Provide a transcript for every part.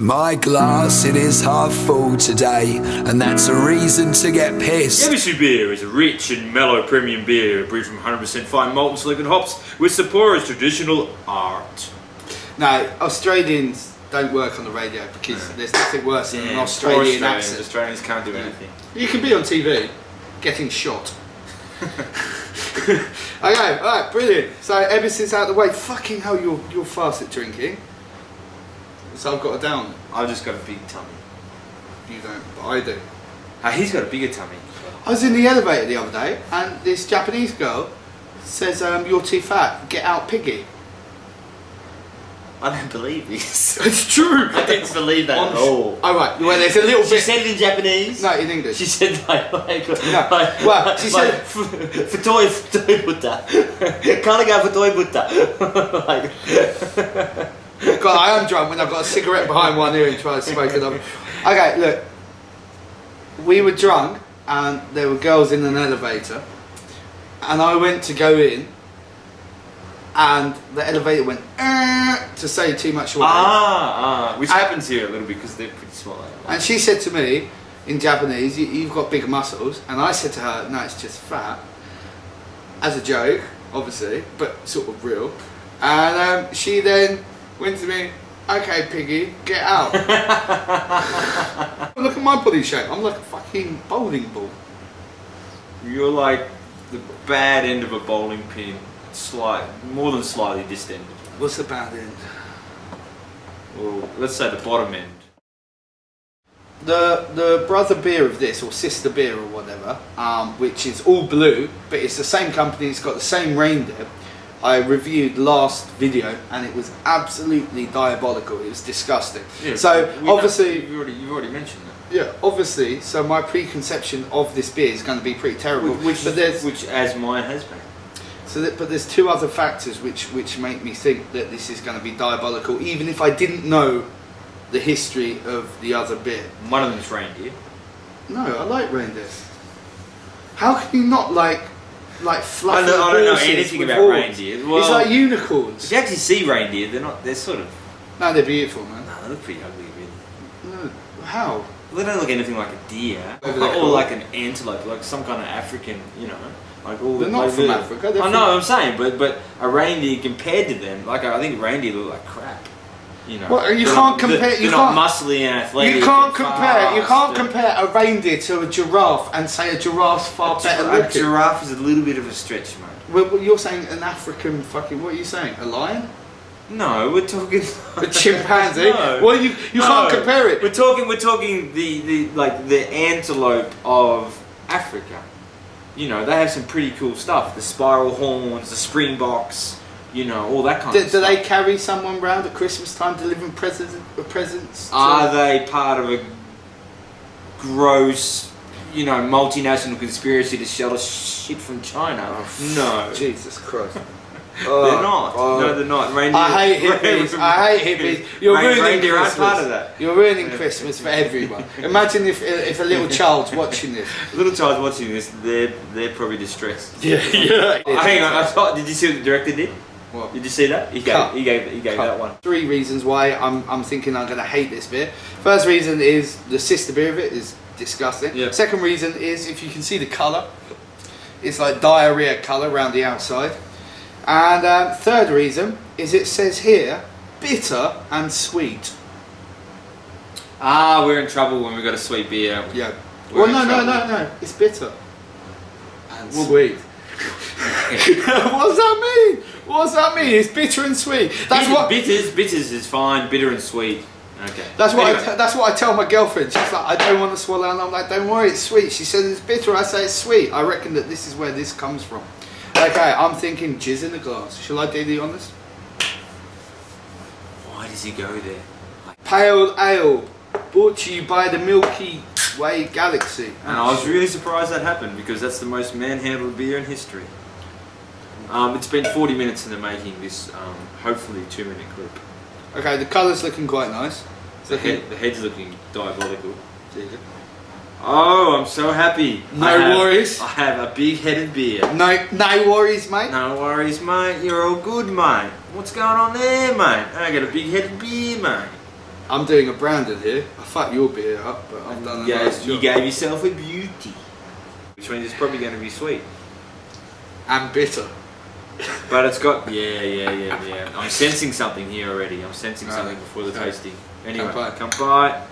My glass, it is half full today, and that's a reason to get pissed. Yamanaka beer is a rich and mellow premium beer brewed from 100% fine malt and selected hops with Sapporo's traditional art. Now, Australians don't work on the radio because there's nothing worse than an Australian accent. Australians can't do anything. You can be on TV getting shot. Okay, alright, brilliant. So everything's out of the way. Fucking hell, you're fast at drinking. So I've got a down. I've just got a big tummy. You don't, but I do. He's got a bigger tummy. I was in the elevator the other day and this Japanese girl says, you're too fat, get out piggy. I don't believe this. It's true. I didn't believe that at all. Oh right, well there's a little bit. She said it in Japanese. No, in English. She said well, she said Futoi buta. Kanaga futoi buta. God, I am drunk when I've got a cigarette behind one ear and try to smoke it up. Okay, look. We were drunk and there were girls in an elevator and I went to go in and the elevator went to say too much away. Which happens here a little bit because they're pretty small. And she said to me in Japanese, you've got big muscles. And I said to her, no, it's just fat. As a joke, obviously, but sort of real. And she then went to me, okay, piggy, get out. Look at my body shape. I'm like a fucking bowling ball. You're like the bad end of a bowling pin. More than slightly distended. What's the bad end? Well, let's say the bottom end. The brother beer of this, or sister beer or whatever, which is all blue, but it's the same company, it's got the same reindeer. I reviewed last video and it was absolutely diabolical. It was disgusting. Yeah, so obviously you've already mentioned that. Yeah, obviously. So my preconception of this beer is going to be pretty terrible. Which as mine has been. But there's two other factors which make me think that this is going to be diabolical, even if I didn't know the history of the other beer. One of them is reindeer. No, I like reindeers. How can you not like fluffy horses? I don't know anything about reindeer. Well, it's like unicorns. If you actually see reindeer, they're sort of... No, they're beautiful, man. No, they look pretty ugly, really. No, how? Well, they don't look anything like a deer, or like an antelope, like some kind of African, you know. Like all they're not from Africa. I know, I'm saying, but a reindeer compared to them, like I think reindeer look like crap. You know, well, you can't compare. They're not muscly and athletic. You can't compare. You can't compare a reindeer to a giraffe and say a giraffe's far better looking. A giraffe is a little bit of a stretch, mate. Well, you're saying an African fucking. What are you saying? A lion? No, we're talking a chimpanzee. No. Well, you can't compare it. We're talking the antelope of Africa. You know, they have some pretty cool stuff. The spiral horns, the springboks, you know, all that kind of stuff. Do they carry someone round at Christmas time delivering presents? Are they part of a gross, you know, multinational conspiracy to sell us shit from China? No. Jesus Christ. They're not. No, they're not. Reindeer, I hate hippies. I hate hippies. You're ruining reindeer Christmas. aren't part of that. You're ruining Christmas for everyone. Imagine if a little child's watching this. A little child's watching this. They're probably distressed. Yeah. Hang on. Did you see what the director did? What? Did you see that? He gave that one. 3 reasons why I'm thinking I'm going to hate this beer. First reason is the sister beer of it is disgusting. Yeah. Second reason is if you can see the colour, it's like diarrhea colour around the outside. And third reason is it says here bitter and sweet. We're in trouble when we got a sweet beer. Yeah. Well, no. It's bitter and sweet. What does that mean? What does that mean? It's bitter and sweet. Bitters is fine. Bitter and sweet. Okay. That's what I tell my girlfriend. She's like, I don't want to swallow, and I'm like, don't worry, it's sweet. She says it's bitter. I say it's sweet. I reckon that this is where this comes from. Okay, I'm thinking jizz in the glass. Shall I do the honest? Why does he go there? Pale ale, brought to you by the Milky Way Galaxy. And I was really surprised that happened because that's the most manhandled beer in history. It's been 40 minutes in the making, this hopefully 2-minute clip. Okay, the colour's looking quite nice. The head's looking diabolical. Oh, I'm so happy. No worries. I have a big-headed beer. No worries, mate. No worries, mate. You're all good, mate. What's going on there, mate? I got a big-headed beer, mate. I'm doing a branded here. I fucked your beer up, but I've done a nice You job. gave yourself a beauty, which means it's probably going to be sweet. And bitter. But it's got yeah. I'm sensing something here already. I'm sensing something before the tasting. Anyway, come by.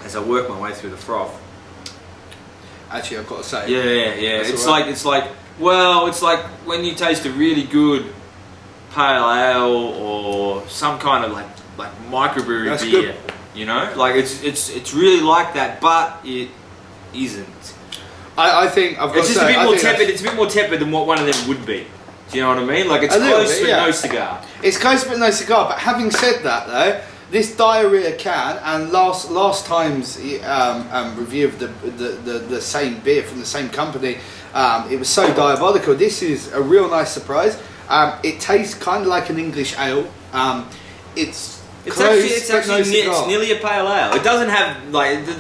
As I work my way through the froth. Actually, I've got to say. Yeah. It's like when you taste a really good pale ale or some kind of like microbrewery beer. Good. You know, like it's really like that, but it isn't. I think I've got It's to just say, a bit more tepid. It's a bit more tepid than what one of them would be. Do you know what I mean? Like it's close but no cigar. It's close but no cigar. But having said that, though, this diarrhea can and last time's review of the same beer from the same company, it was so diabolical. This is a real nice surprise. It tastes kind of like an English ale. It's nearly a pale ale. It doesn't have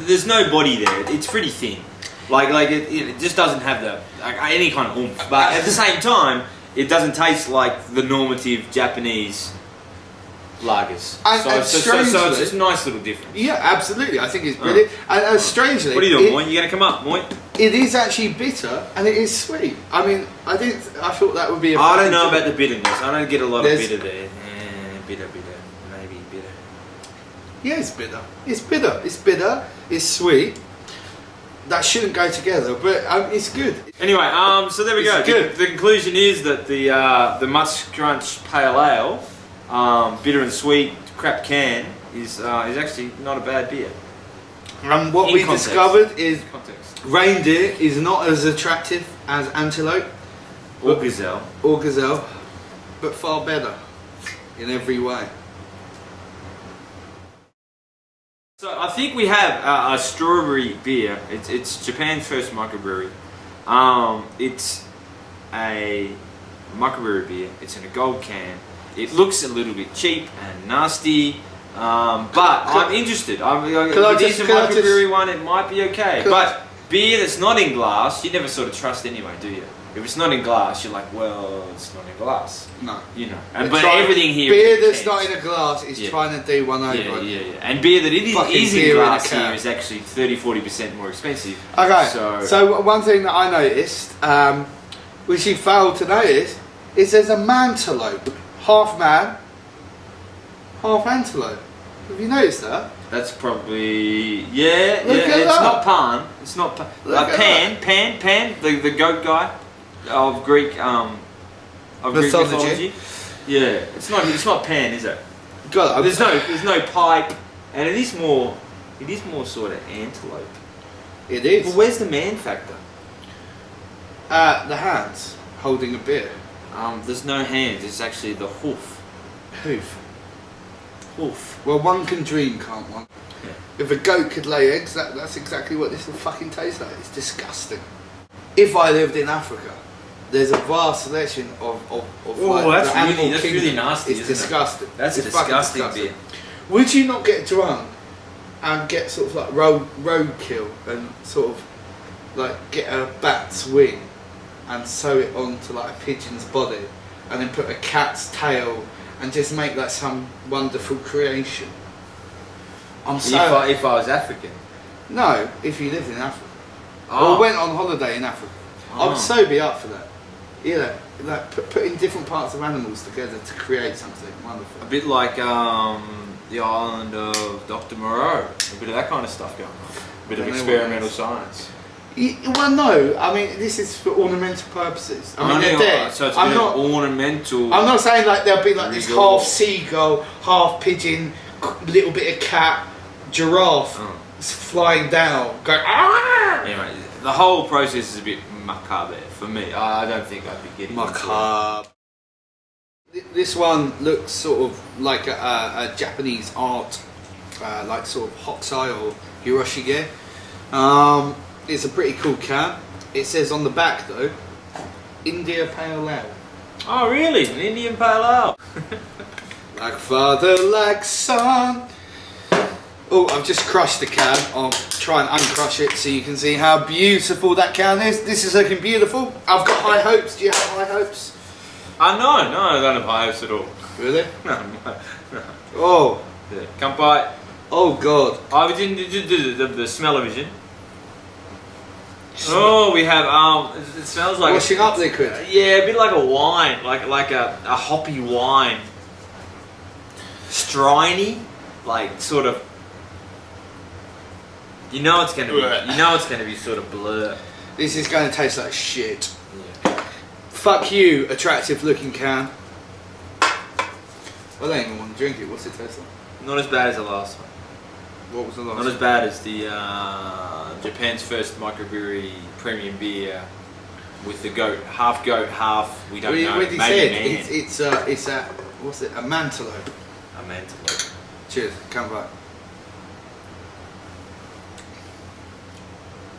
there's no body there. It's pretty thin. It just doesn't have any kind of oomph. But at the same time, it doesn't taste like the normative Japanese lagers. So it's just a nice little difference. Yeah, absolutely. I think it's brilliant. And strangely, what are you doing, Moy? You going to come up, Moy? It is actually bitter and it is sweet. I mean, I thought that would be. I don't know about the bitterness. I don't get a lot of bitter there. Bitter, maybe bitter. Yeah, it's bitter. It's bitter. It's bitter. It's sweet. That shouldn't go together, but it's good. Anyway, so there we go. Good. The conclusion is that the Mutts Crunch Pale Ale, bitter and sweet, crap can, is actually not a bad beer. And what we discovered is reindeer is not as attractive as antelope or gazelle, but far better in every way. So I think we have a strawberry beer. It's Japan's first microbrewery. It's a microbrewery beer. It's in a gold can. It looks a little bit cheap and nasty, but I'm interested. It is a microbrewery one. It might be okay. But beer that's not in glass, you never sort of trust anyway, do you? If it's not in glass, you're like, well, it's not in glass. No. You know. But everything here. Beer that's not in a glass is trying to do one over. Yeah. And beer that is in glass here is actually 30-40% more expensive. Okay. So one thing that I noticed, which you failed to notice, is there's a mantelope. Half man, half antelope. Have you noticed that? That's probably It's that. not Pan. It's not Pan. The goat guy of Greek Greek mythology. Yeah, it's not Pan, is it? There's no pipe, and it is more sort of antelope. It is. Well, where's the man factor? The hands holding a beer. There's no hands. It's actually the hoof. Hoof. Hoof. Well, one can dream, can't one? Yeah. If a goat could lay eggs, that's exactly what this will fucking taste like. It's disgusting. If I lived in Africa, there's a vast selection of that's really nasty. It's disgusting. That's it's disgusting beer. Would you not get drunk and get sort of like roadkill and sort of like get a bat's wing and sew it onto like a pigeon's body and then put a cat's tail and just make that some wonderful creation? If I was African. No, if you lived in Africa. Oh. Or went on holiday in Africa. I would so be up for that. Yeah, like putting different parts of animals together to create something wonderful. A bit like the island of Dr. Moreau. A bit of that kind of stuff going on. A bit of experimental science. Well, no. I mean, this is for ornamental purposes. I mean, they're dead. So it's ornamental. I'm not saying like there'll be like this half seagull, half pigeon, little bit of cat, giraffe flying down, going. Ah! Anyway, the whole process is a bit macabre for me. I don't think I'd be getting macabre. This one looks sort of like a Japanese art, like sort of Hokusai or Hiroshige. It's a pretty cool can. It says on the back though, India Pale Ale. Oh really? An Indian Pale Ale? Like father, like son. Oh, I've just crushed the can. I'll try and uncrush it so you can see how beautiful that can is. This is looking beautiful. I've got high hopes. Do you have high hopes? No, I don't have high hopes at all. Really? No. Oh. Yeah. Kanpai. Oh God. I was in the smell-o-vision. Oh, we have it smells like Washing up liquid. Yeah, a bit like a wine, like a hoppy wine. Striny, like sort of. You know it's gonna be sort of blur. This is going to taste like shit. Yeah. Fuck you, attractive looking can. I don't even want to drink it. What's it taste like? Not as bad as the last one. What was the last Not one? as bad as the Japan's first microbrewery premium beer with the goat, half we don't know. What he Maybe said, man. it's a, what's it, a mantelo. A mantelope. Cheers, come back.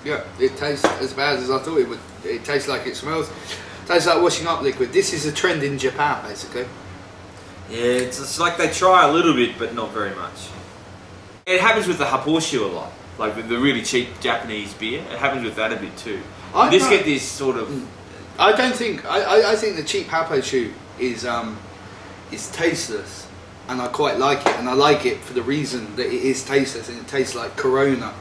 Yeah, it tastes as bad as I thought it would. It tastes like it smells. Tastes like washing up liquid. This is a trend in Japan, basically. Yeah, it's like they try a little bit, but not very much. It happens with the Haposhu a lot, like the really cheap Japanese beer. It happens with that a bit too. I You just know- get this sort of. I don't think. I think the cheap Haposhu is tasteless, and I quite like it. And I like it for the reason that it is tasteless and it tastes like Corona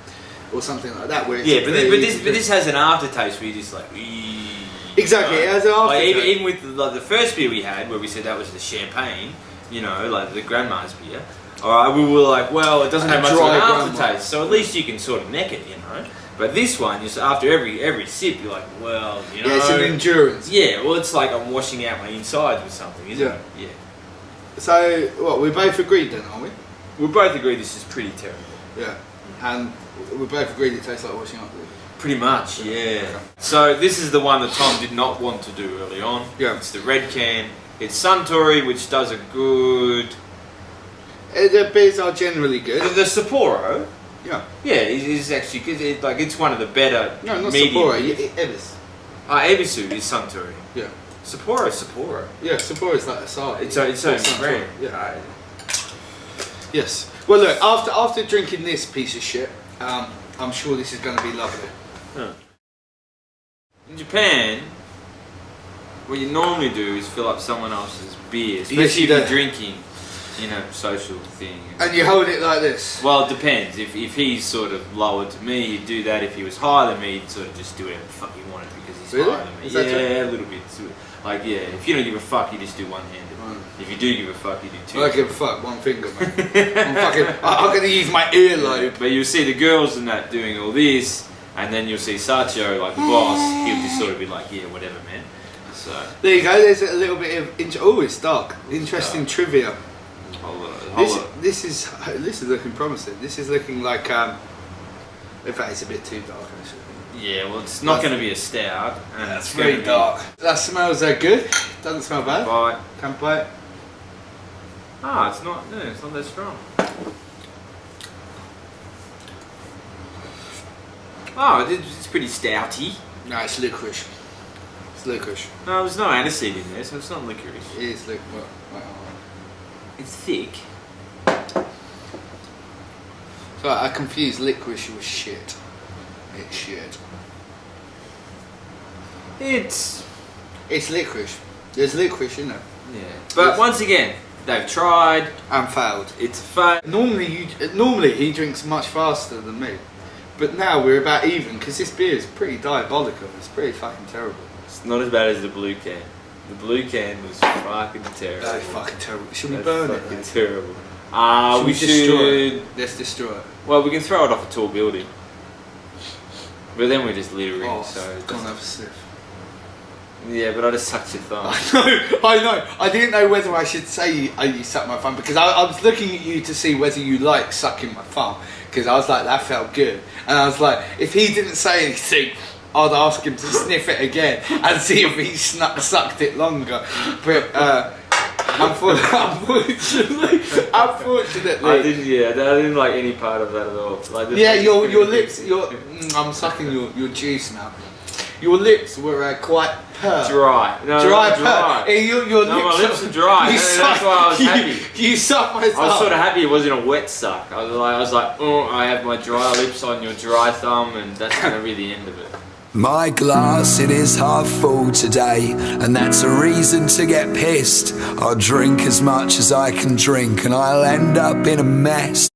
or something like that. Where it's Yeah, but very this has an aftertaste where you're just like. "Eee," exactly. It has an Like, aftertaste. even with the first beer we had, where we said that was the champagne, you know, like the grandma's beer. Alright, we were like, well, it doesn't have much of Dry an grandma. aftertaste, so at least you can sort of neck it, you know. But this one, just after every sip, you're like, well, you know. Yeah, it's an endurance. Yeah, well, it's like I'm washing out my insides with something, isn't it? Yeah. So, what, we both agreed then, aren't we? We both agree this is pretty terrible. Yeah. And we both agreed it tastes like washing up liquid. Pretty much, yeah. So this is the one that Tom did not want to do early on. Yeah. It's the red can. It's Suntory, which does a good. The beers are generally good. The Sapporo, Yeah. yeah, is actually good. It's one of the better. No, not medium Sapporo, beers. Evis. Ebisu is Suntory. Yeah. Sapporo. Yeah, Sapporo is like a side. It's its own brand. Yeah. Yes. Well, look, after drinking this piece of shit, I'm sure this is going to be lovely. In Japan, what you normally do is fill up someone else's beer, Yes, especially you if you're do. drinking, you know, social thing. And you hold it like this. Well, it depends. If he's sort of lower to me, you'd do that. If he was higher than me, you'd sort of just do whatever the fuck you wanted because he's Really? higher than me. Is that Yeah, true? a little bit. Like, yeah, if you don't give a fuck, you just do one-handed. Right. If you do give a fuck, you do two. I don't give a fuck, one finger, man. I'm going to use my earlobe. But you'll see the girls and that doing all this, and then you'll see Sachio, like the boss, he'll just sort of be like, yeah, whatever, man. So, There you go, there's a little bit of... oh, it's dark. Interesting trivia. This is looking promising. This is looking like... in fact, it's a bit too dark, actually. yeah, well, it's not going to be a stout. And That's it's gonna very be- dark. That smells good. Doesn't smell bad. Bye. Can't buy it. It's not that strong. It's pretty stouty. No, it's licorice. It's licorice. No, there's no aniseed in there, so it's not licorice. It is licorice. Well, It's thick. so I confused licorice with shit. It's shit. It's licorice. There's licorice in it. Yeah. But Yes. once again, they've tried. And failed. It's a fail. Normally he drinks much faster than me, but now we're about even because this beer is pretty diabolical. It's pretty fucking terrible. It's not as bad as the blue can. The blue can was fucking terrible. That's fucking terrible. Should we That's burn fucking it? terrible. Should We destroy it? should. Let's destroy it. Well, we can throw it off a tall building. But then we're just littering, Oh, so. it go on, doesn't- have a sniff. Yeah, but I just sucked your thumb. I know. I didn't know whether I should say you suck my thumb because I was looking at you to see whether you like sucking my thumb because I was like that felt good and I was like if he didn't say anything I'd ask him to sniff it again and see if he sucked it longer. But unfortunately, I didn't like any part of that at all. Like, yeah, your lips. I'm sucking your juice now. Your lips were quite pert. dry. No, Dry, not dry. pert. Your No, my lips are dry. You That's suck, why I was happy. You suck my thumb. I was sort of happy it wasn't a wet suck. I was like, oh, I have my dry lips on your dry thumb, and that's gonna be the end of it. My glass, it is half full today, and that's a reason to get pissed. I'll drink as much as I can drink, and I'll end up in a mess.